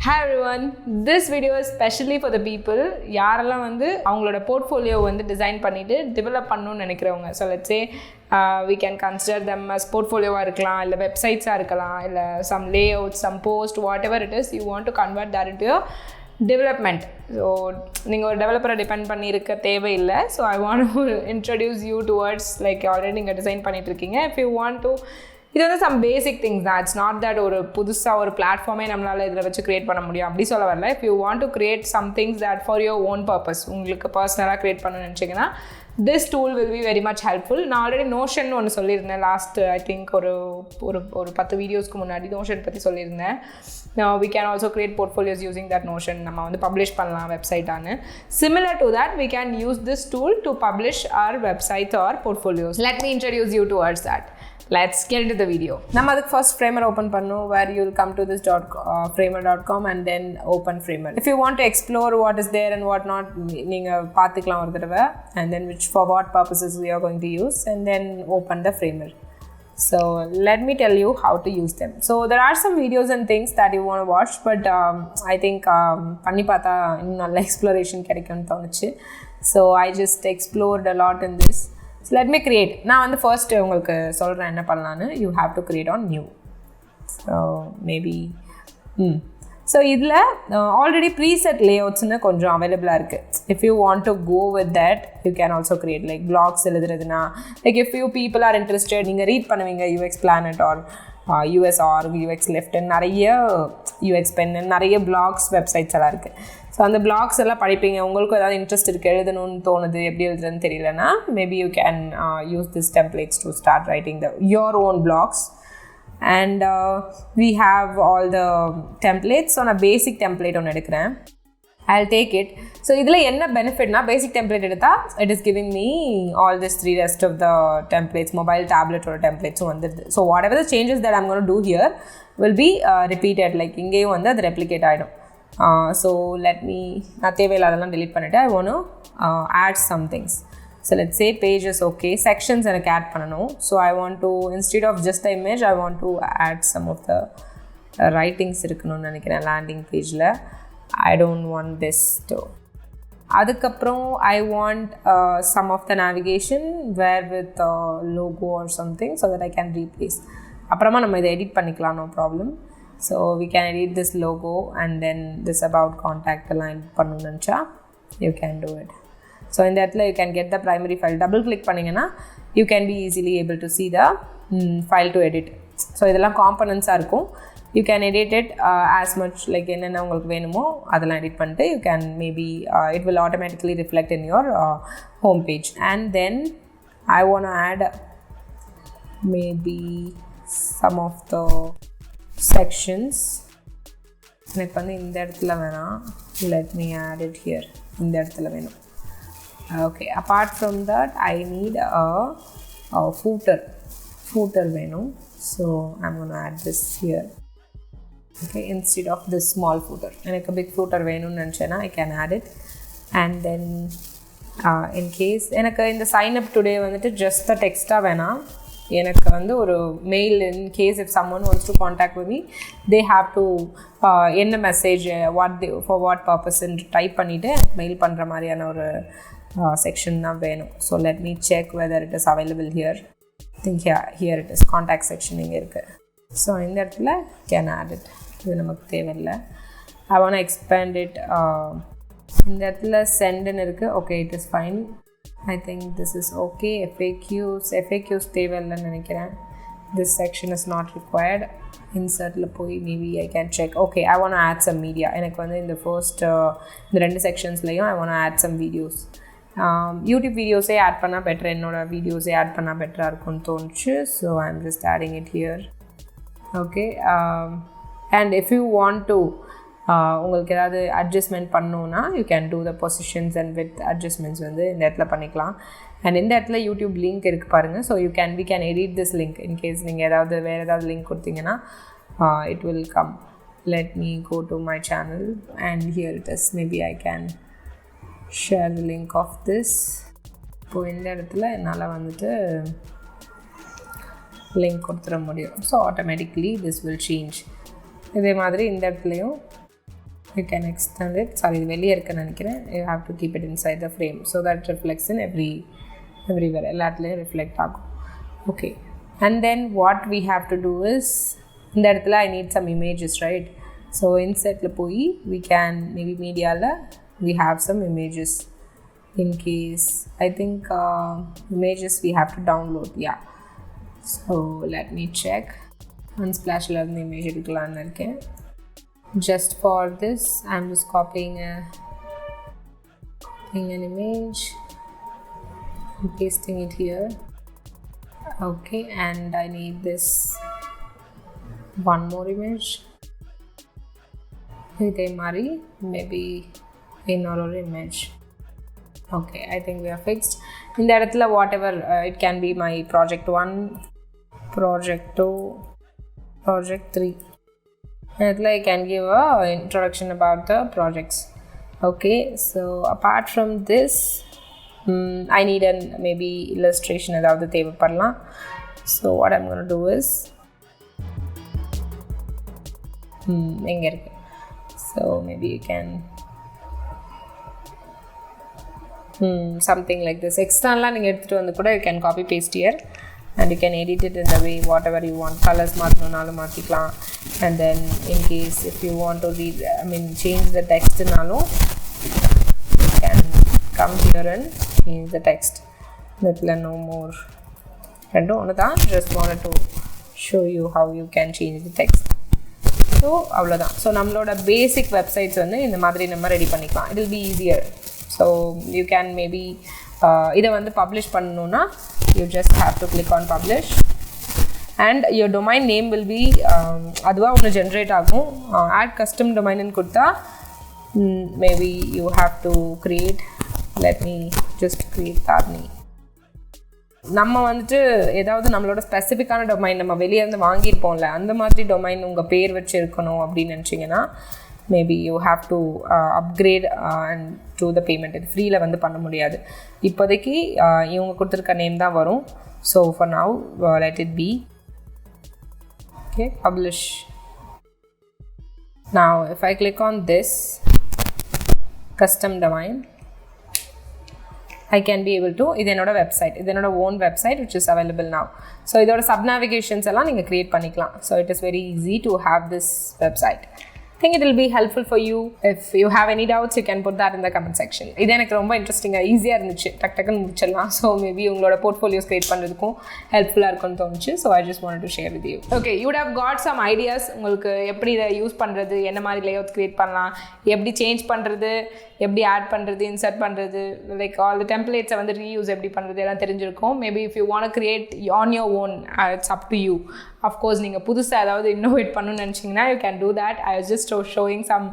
Hi everyone, this video is specially for the people யாரெல்லாம் வந்து அவங்களோட போர்ட்ஃபோலியோ வந்து டிசைன் பண்ணிட்டு டெவலப் பண்ணணும்னு நினைக்கிறவங்க. So let's say we can consider them as போர்ட்ஃபோலியோவாக இருக்கலாம், இல்லை வெப்சைட்ஸாக இருக்கலாம், இல்லை some layouts, some post, whatever it is, you want to convert that into your development. So நீங்கள் ஒரு டெவலப்பரை டிபெண்ட் பண்ணியிருக்க தேவையில்லை. So I want to introduce you towards like already நீங்கள் டிசைன் பண்ணிகிட்ருக்கீங்க. இஃப் யூ வாண்ட் டு இது வந்து some basic things தான். இட்ஸ் நாட் தட் ஒரு புதுசாக ஒரு பிளாட்ஃபார்மே நம்மளால் இதில் வச்சு க்ரியேட் பண்ண முடியும் அப்படி சொல்ல வரல. If you want to create some things that for your own purpose, உங்களுக்கு பர்சனலாக க்ரியேட் பண்ணணும்னு நினச்சிங்கன்னா this tool will be very much helpful. நான் ஆல்ரெடி நோஷன் ஒன்று சொல்லியிருந்தேன் லாஸ்ட் ஐ திங்க் ஒரு 10 வீடியோஸ்க்கு முன்னாடி நோஷன் பற்றி சொல்லியிருந்தேன். We can also create portfolios using that Notion. நம்ம வந்து பப்ளிஷ் பண்ணலாம் வெப்சைட்டானு. Similar to that, we can use this tool to publish our websites or portfolios. Let me introduce you towards that. Let's get into the video. நம்ம அதுக்கு first Framer open பண்ணணும், where you will come to this framer.com and then open Framer. If you want to explore what is there and what not, நீங்கள் பார்த்துக்கலாம் ஒரு தடவை, and then for what purposes we are going to use, and then open the Framer. So let me tell you how to use them. So there are some videos and things that you want to watch, but I think பண்ணி பார்த்தா இன்னும் நல்ல exploration கிடைக்கும்னு தோணுச்சு. So I just explored a lot in this. So let me create. நான் வந்து first உங்களுக்கு சொல்கிறேன் என்ன பண்ணலான்னு. You have to create on new. So maybe so இதில் ஆல்ரெடி ப்ரீசெட் லேஅவுட்ஸ்னு கொஞ்சம் அவைலபிளாக இருக்குது. If you want to go with that you can also create like blogs எழுதுறதுனா, like if you people are interested, நீங்கள் ரீட் பண்ணுவீங்க UX Planet or USorg, UX Left, நிறைய UX Pen, நிறைய பிளாக்ஸ் வெப்சைட்ஸ் எல்லாம் இருக்குது. ஸோ அந்த blocks எல்லாம் படிப்பீங்க. உங்களுக்கும் ஏதாவது இன்ட்ரெஸ்ட் இருக்குது, எழுதணும்னு தோணுது, எப்படி எழுதுறதுன்னு தெரியலனா maybe you can use this templates to start writing your own blogs. And we have all the templates. So நான் basic template ஒன்று எடுக்கிறேன். I'll take it. So இதில் என்ன பெனிஃபிட்னா, பேசிக் டெம்ப்ளேட் எடுத்தால் it is giving me all this 3 rest of the templates, mobile, tablet or templates வந்துடுது. So whatever the changes that I'm going to do here will be repeated. Like இங்கேயும் வந்து அது replicate ஆகிடும். So let me, நான் தேவையில்லாதெல்லாம் delete பண்ணிவிட்டு I want to add some things. So let's say page is okay, sections எனக்கு add பண்ணணும். So I want to, instead of just the image, I want to add some of the writings இருக்கணும்னு நினைக்கிறேன் landing pageல. I don't want this to. அதுக்கப்புறம் I want some of the navigation where with logo or something so that I can replace. அப்புறமா நம்ம இதை edit பண்ணிக்கலாம், no problem. So we can edit this logo and then this about contact line பண்ணணும்னு நினச்சா you can do it. So in that you can get the primary file. Double click பண்ணிங்கன்னா you can be easily able to see the file to edit. So இதெல்லாம் components-ஆக இருக்கும். You can edit it as much like என்னென்ன உங்களுக்கு வேணுமோ அதெல்லாம் edit பண்ணிட்டு you can maybe it will automatically reflect in your home page. And then I want to add maybe some of the sections. எனக்கு வந்து இந்த இடத்துல வேணாம், let me add it here. இந்த இடத்துல வேணும். Okay, apart from that I need a footer வேணும். So I'm going to add this here. Okay, instead of this small footer எனக்கு big footer வேணும்னு நினச்சேன்னா I can add it. And then in case எனக்கு இந்த sign up today வந்துட்டு just the text-ஆக வேணாம், எனக்கு வந்து ஒரு mail, in case if someone wants to contact with me they have to என்ன message for what purpose type பண்ணிவிட்டு mail பண்ணுற மாதிரியான ஒரு section தான் வேணும். So let me check whether it is available here. I think here it is, contact section இங்கே இருக்குது. So இந்த இடத்துல can add it. இது நமக்கு தேவையில்லை. I want to expand it. இந்த இடத்துல sendன்னு இருக்குது. Okay, it is fine. I think this is okay. FAQs தேவையில்லைன்னு நினைக்கிறேன். This section is not required. Insertல போய் maybe I can check. Okay, I want to add some media. எனக்கு வந்து இந்த first இந்த 2 sectionsலையும் I want to add some videos. YouTube வீடியோஸே add பண்ணால் பெட்டர், என்னோட வீடியோஸே ஆட் பண்ணால் பெட்டராக இருக்கும்னு தோணுச்சு. So I am just adding it here. Okay, and if you want to உங்களுக்கு ஏதாவது அட்ஜஸ்ட்மெண்ட் பண்ணணுன்னா you can do the positions and with adjustments வந்து இந்த இடத்துல பண்ணிக்கலாம். அண்ட் இந்த இடத்துல யூடியூப் லிங்க் இருக்குது பாருங்கள். So we can edit this link in case நீங்கள் வேறு ஏதாவது லிங்க் கொடுத்தீங்கன்னா it will come. Let me go to my channel and here it is. Maybe I can share the link of this. இப்போது இந்த இடத்துல என்னால் வந்துட்டு லிங்க் கொடுத்துட முடியும். So automatically this will change. இதே மாதிரி இந்த இடத்துலையும் you can extend it. Sorry, இது வெளியே இருக்குன்னு நினைக்கிறேன். You have to keep it inside the frame so that it reflects in everywhere. எல்லாத்துலேயும் reflect ஆகும். Okay, and then what we have to do is இந்த இடத்துல I need some images, right? So insertல போய் we can maybe mediaல we have some images in case I think images we have to download. Yeah, so let me check. Unsplashல இருந்து image எடுக்கலாம்னு இருக்கேன். Just for this I'm just copying an image and pasting it here. Okay, and I need this one more image. இதே மாதிரி maybe another image. Okay, I think we are fixed. இந்த இடத்துல whatever it can be my project 1, project 2, project 3. I can give a introduction about the projects. Okay, so apart from this I need an maybe illustration ஏதாவது தேவைப்படலாம். So what I'm going to do is எங்க இருக்கு, so maybe you can something like this. External நீங்க எடுத்துட்டு வந்து கூட you can copy paste here and you can edit it in the way whatever you want. Colors மாத்தணும்னாலும் மாத்திக்கலாம். And then in case if you want to change the text நாலும் you can come here and change the text. There no more. I don't know, just wanted to show you how you can change the text. So அவ்வளோதான். So நம்மளோட பேசிக் websites வந்து இந்த மாதிரி நம்ம ready பண்ணிக்கலாம். It will be easier. So you can maybe இதை வந்து publish பண்ணணுன்னா you just have to click on publish and your domain name will be அதுவாக ஒன்று ஜென்ரேட் ஆகும். add custom domain ன்னு கொடுத்தா maybe you have to create, let me just create Tarni. நம்ம வந்துட்டு ஏதாவது நம்மளோட ஸ்பெசிஃபிக்கான டொமைன் நம்ம வெளியே இருந்து வாங்கியிருப்போம்ல, அந்த மாதிரி டொமைன் உங்கள் பேர் வச்சு இருக்கணும் அப்படின்னு நினச்சிங்கன்னா maybe you have to upgrade and to the payment. இது ஃப்ரீயில் வந்து பண்ண முடியாது. இப்போதைக்கு இவங்க கொடுத்துருக்க நேம் தான் வரும். So for now let it be. Okay, publish. Now if I click on this custom domain, I can be able to, இது என்னோட வெப்சைட், இது என்னோட own website which is available now. So இதோட sub navigations எல்லாம் நீங்கள் create பண்ணிக்கலாம். So it is very easy to have this website. I think it will be helpful for you. If you have any doubts, you can put that in the comment section. இது எனக்கு ரொம்ப இன்ட்ரெஸ்டிங்காக ஈஸியாக இருந்துச்சு, டக்குன்னு முடிச்சிடலாம். So maybe உங்களோட portfolios create பண்ணுறதுக்கும் ஹெல்ப்ஃபுல்லாக இருக்கும்னு தோணுச்சு. So I just want to share with you. Okay, you have got some ideas. உங்களுக்கு எப்படி இதை யூஸ் பண்ணுறது, என்ன மாதிரி லேஅவுட் கிரியேட் பண்ணலாம், எப்படி சேஞ்ச் பண்ணுறது, எப்படி ஆட் பண்ணுறது, இன்சர்ட் பண்ணுறது, லைக் ஆல் த டெம்ப்ளேட்ஸை வந்து ரீயூஸ் எப்படி பண்ணுறது எல்லாம் தெரிஞ்சிருக்கும். Maybe if you want create on your own, it's up to you. Of course நீங்கள் புதுசாக ஏதாவது இன்னோவேட் பண்ணணும்னு நினச்சிங்கன்னா you can do that. I was just showing some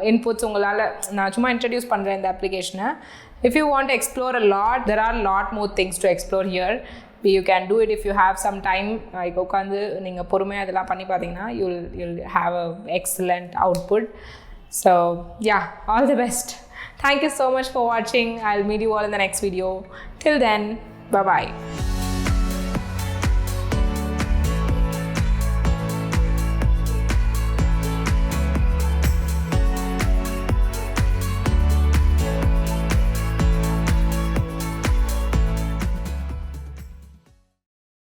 inputs. உங்களால் நான் சும்மா இன்ட்ரடியூஸ் பண்ணுறேன் இந்த அப்ளிகேஷனை. If you want to explore a lot, there are lot more things to explore here. You can do it if you have some time. உட்காந்து நீங்கள் பொறுமையாக இதெல்லாம் பண்ணி பார்த்தீங்கன்னா you'll have a excellent output. So yeah, all the best. Thank you so much for watching. I'll meet you all in the next video. Till then, bye bye.